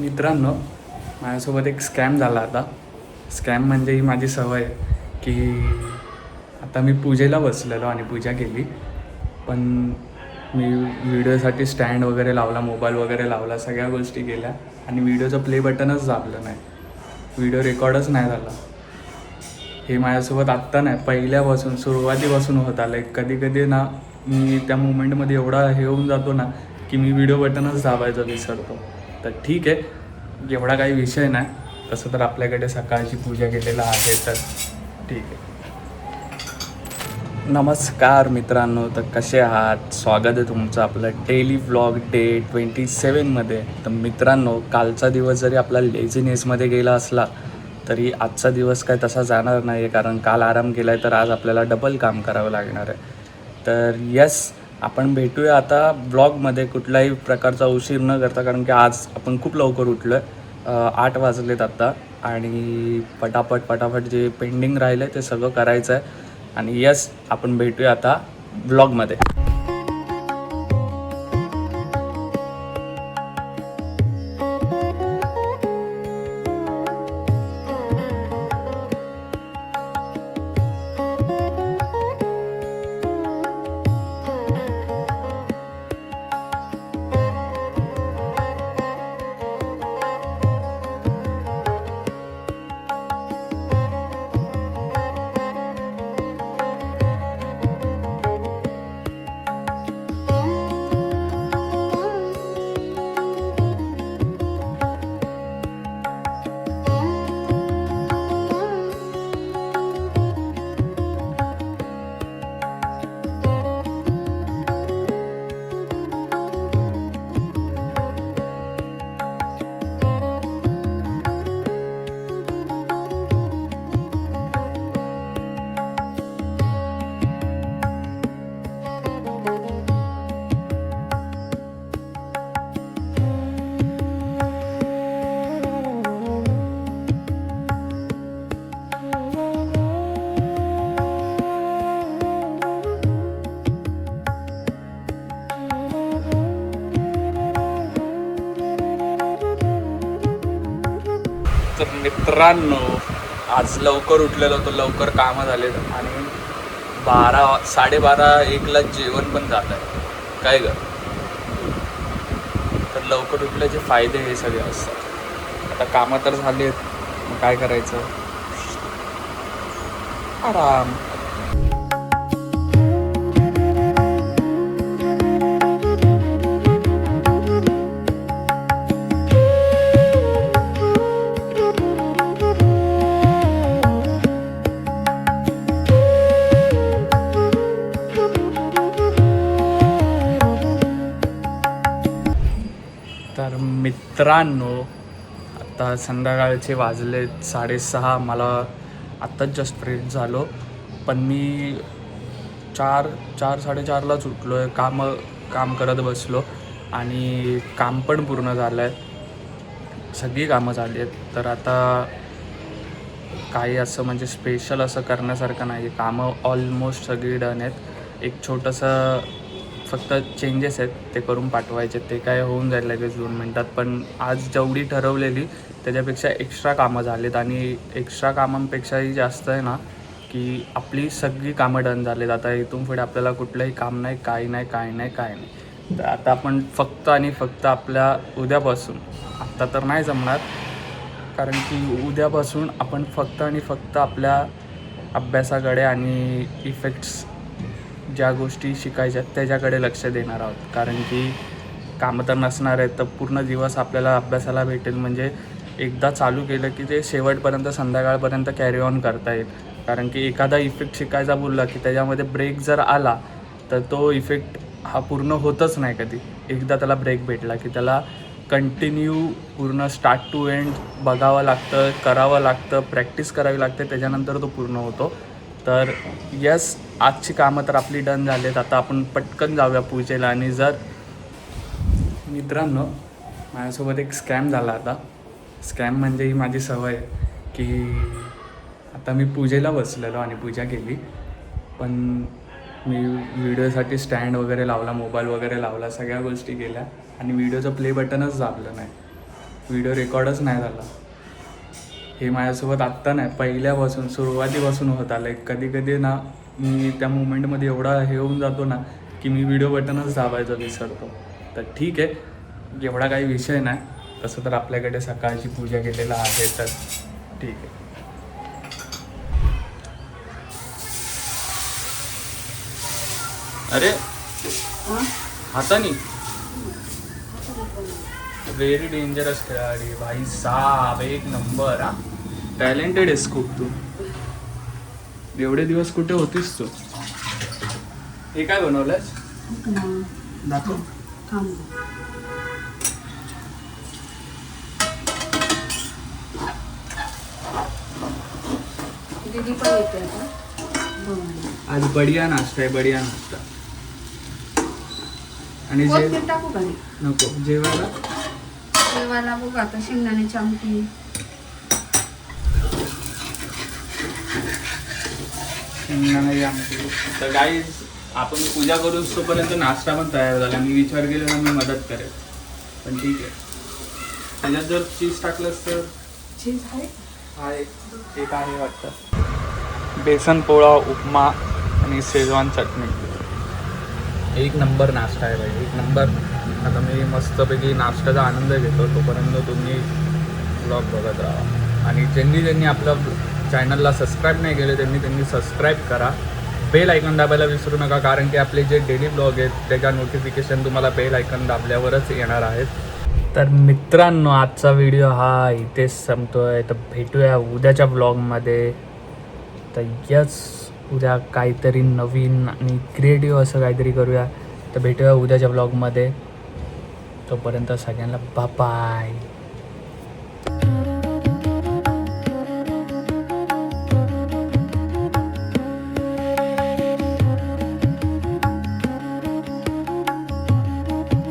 मित्रांनो, माझ्यासोबत एक स्कॅम झाला आता. स्कॅम म्हणजे ही माझी सवय आहे की आता मी पूजेला बसलेलो आणि पूजा केली. पण मी व्हिडिओसाठी स्टँड वगैरे लावला, मोबाईल वगैरे लावला, सगळ्या गोष्टी केल्या आणि व्हिडिओचं प्ले बटनच दाबलं नाही. व्हिडिओ रेकॉर्डच नाही झाला. हे माझ्यासोबत आत्ता नाही, पहिल्यापासून सुरुवातीपासून होत आलं आहे. कधी कधी ना मी त्या मुमेंटमध्ये एवढा हे होऊन जातो ना की मी व्हिडिओ बटनच दाबायचं विसरतो. तर ठीक आहे, एवढा काही विषय नाही. तसं तर आपल्याकडे सकाळची पूजा केलेला आहे, तर ठीक आहे. नमस्कार मित्रांनो, तर कसे आहात? स्वागत आहे तुमचं आपलं डेली व्लॉग डे 27मध्ये. तर मित्रांनो, कालचा दिवस जरी आपला लेझीनेसमध्ये गेला असला तरी आजचा दिवस काय तसा जाणार नाही आहे, कारण काल आराम केला आहे तर आज आपल्याला डबल काम करावं लागणार आहे. तर यस, आपण भेटूया आता ब्लॉगमध्ये कुठल्याही प्रकारचा उशीर न करता, कारण की आज आपण खूप लवकर उठलो आहे. 8 वाजलेत आत्ता आणि पटापट जे पेंडिंग राहिलं आहे ते सगळं करायचं आहे. आणि यस, आपण भेटूया आता ब्लॉगमध्ये. तर मित्रांनो, आज लवकर उठलेलो होतो, लवकर कामं झालेत आणि 12-12:30-1ला जेवण पण झालं आहे. काय ग, तर लवकर उठल्याचे फायदे हे सगळे असतात. आता कामं तर झाली आहेत, मग काय करायचं, आराम. तर मित्रांनो, आता संध्याकाळचे वाजले 6:30. मला आत्ताच जस्ट फ्रेश झालो, पण मी 4-4:30लाच उठलो आहे. काम करत बसलो आणि काम पण पूर्ण झालं आहे, सगळी कामं झाली आहेत. तर आता काही असं म्हणजे स्पेशल असं करण्यासारखं नाही आहे. कामं ऑलमोस्ट सगळी डन आहेत. एक छोटंसं फक्त चेंजेस आहेत ते करून पाठवायचे, ते काय होऊन जाईल लगेच 2 मिनटात. पण आज जेवढी ठरवलेली त्याच्यापेक्षा एक्स्ट्रा कामं झालीत आणि एक्स्ट्रा कामांपेक्षाही जास्त आहे ना की आपली सगळी कामं डन झालीत. आता इथून पुढे आपल्याला कुठलंही काम नाही, काही नाही. तर आता आपण फक्त आणि फक्त आपल्या उद्यापासून, आत्ता तर नाही जमणार, कारण की उद्यापासून आपण फक्त आणि फक्त आपल्या अभ्यासाकडे आणि इफेक्ट्स ज्या गोष्टी शिकायच्या त्याच्याकडे लक्ष देणार आहोत. कारण की कामं तर नसणार आहेत, तर पूर्ण दिवस आपल्याला अभ्यासाला भेटेल. म्हणजे एकदा चालू केलं की ते शेवटपर्यंत, संध्याकाळपर्यंत कॅरी ऑन करता येईल. कारण की एखादा इफेक्ट शिकायचा बोलला की त्याच्यामध्ये ब्रेक जर आला तर तो इफेक्ट हा पूर्ण होतच नाही कधी. एकदा त्याला ब्रेक भेटला की त्याला कंटिन्यू पूर्ण स्टार्ट टू एंड बघावं लागतं, करावं लागतं, प्रॅक्टिस करावी लागते, त्याच्यानंतर तो पूर्ण होतो. तर यस, आजची कामं तर आपली डन झालीत. आता आपण पटकन जाऊया पूजेला. आणि जर मित्रांनो, माझ्यासोबत एक स्कॅम झाला आता. स्कॅम म्हणजे ही माझी सवय आहे की आता मी पूजेला बसलेलो आणि पूजा केली. पण मी व्हिडिओसाठी स्टँड वगैरे लावला, मोबाईल वगैरे लावला, सगळ्या गोष्टी केल्या आणि व्हिडिओचं प्ले बटनच दाबलं नाही. व्हिडिओ रेकॉर्डच नाही झाला. हे माझ्यासोबत आत्ता नाही, पहिल्यापासून सुरुवातीपासून होत आलं आहे. कधी कधी ना मी त्या मुमेंटमध्ये एवढा हे होऊन जातो ना की मी व्हिडिओ बटनच दाबायचं विसरतो. तर ठीक आहे, एवढा काही विषय नाही. तसं तर आपल्याकडे सकाळची पूजा केलेला आहे, तर ठीक आहे. अरे हातानी व्हेरी डेंजरस खेळाडी भाई साहब, एक नंबर. हा टॅलेंटेड आहेस खूप तू. एवढे दिवस कुठे होतीस तू? हे काय बनवलंयस? दाखव. दीदी पण येते आता. आज बढिया नाश्ता आहे, बढिया नाश्ता. आणि कोथिंबीर टाकू का नाही? नको जेवायला. जेवायला बघू आता शेंगदाण्याची आमटी. शेंगदाण्याची आमटी. तर गाईज आपण पूजा करू तोपर्यंत नाश्ता पण तयार झाला. मी विचार केलेला मी मदत करेल, पण ठीक आहे. त्याच्यात जर चीज टाकलंस तर चीज आहे. आहे, एक आहे वाटतं. बेसन पोळा, उपमा आणि शेजवान चटणी. एक नंबर नाश्ता आहे भाई, एक नंबर. आता मी मस्तपैकी नाश्त्याचा आनंद घेतो, तोपर्यंत तुम्ही ब्लॉग बघत राहा. आणि ज्यांनी आपलं चॅनलला सबस्क्राईब नाही केले त्यांनी सबस्क्राईब करा. बेल आयकॉन दाबायला विसरू नका, कारण की आपले जे डेली ब्लॉग आहेत त्याच्या नोटिफिकेशन तुम्हाला बेल आयकॉन दाबल्यावरच येणार आहेत. तर मित्रांनो, आजचा व्हिडिओ हा इथेच संपतोय. तर भेटूया उद्याच्या ब्लॉगमध्ये. तर यस, उद्या काहीतरी नवीन आणि क्रिएटिव्ह असं काहीतरी करूया. तर भेटूया उद्याच्या ब्लॉगमध्ये. तोपर्यंत सगळ्यांना बाय.